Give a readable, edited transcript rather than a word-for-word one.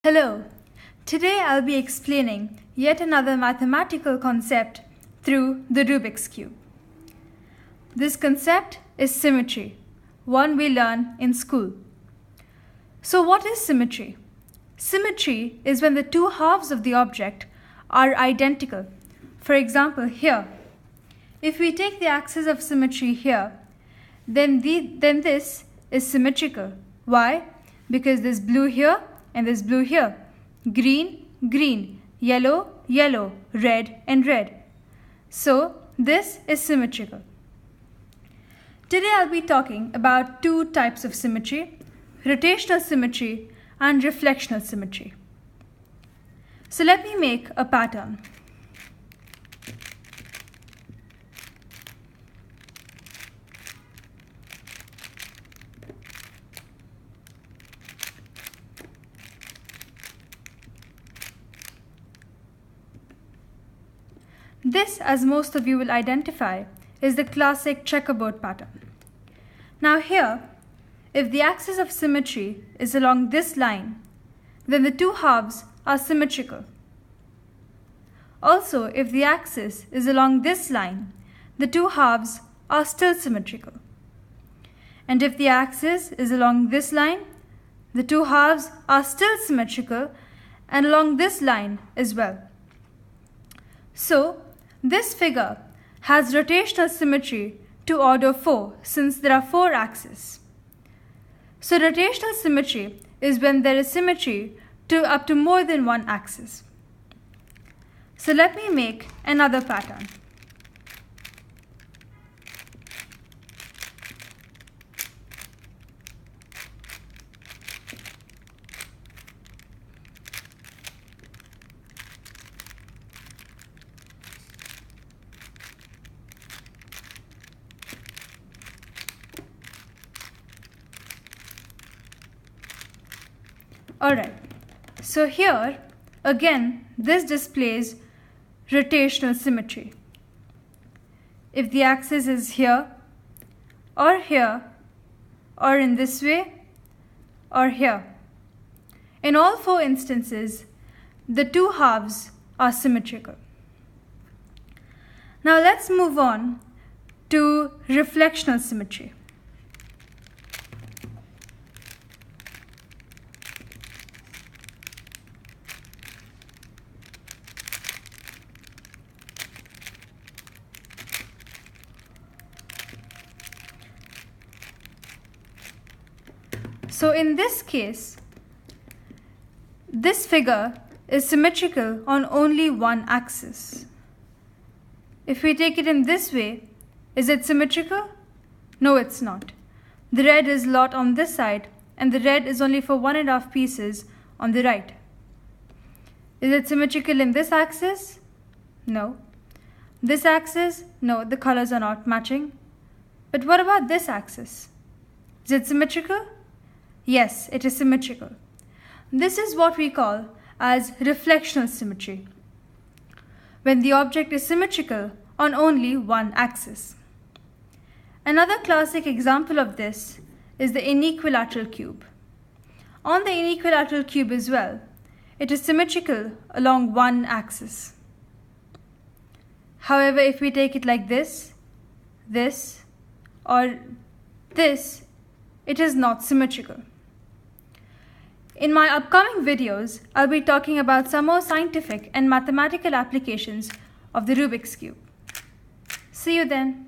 Hello, today I'll be explaining yet another mathematical concept through the Rubik's Cube. This concept is symmetry, one we learn in school. So what is symmetry? Symmetry is when the two halves of the object are identical. For example, here, if we take the axis of symmetry here, then this is symmetrical. Why? Because there's blue here and there's blue here. Green, green, yellow, yellow, red and red. So this is symmetrical. Today I'll be talking about two types of symmetry, rotational symmetry and reflectional symmetry. So let me make a pattern. This, as most of you will identify, is the classic checkerboard pattern. Now here, if the axis of symmetry is along this line, then the two halves are symmetrical. Also, if the axis is along this line, the two halves are still symmetrical. And if the axis is along this line, the two halves are still symmetrical and along this line as well. So, this figure has rotational symmetry to order 4 since there are 4 axes. So rotational symmetry is when there is symmetry to up to more than one axis. So let me make another pattern. Alright, so here again this displays rotational symmetry. If the axis is here, or in this way, or here. In all 4 instances, the two halves are symmetrical. Now let's move on to reflectional symmetry. So in this case, this figure is symmetrical on only one axis. If we take it in this way, is it symmetrical? No, it's not. The red is a lot on this side and the red is only for 1.5 pieces on the right. Is it symmetrical in this axis? No. This axis? No, the colors are not matching. But what about this axis? Is it symmetrical? Yes, it is symmetrical. This is what we call as reflectional symmetry, when the object is symmetrical on only one axis. Another classic example of this is the inequilateral cube. On the inequilateral cube as well, it is symmetrical along one axis. However, if we take it like this, or this, it is not symmetrical. In my upcoming videos, I'll be talking about some more scientific and mathematical applications of the Rubik's Cube. See you then.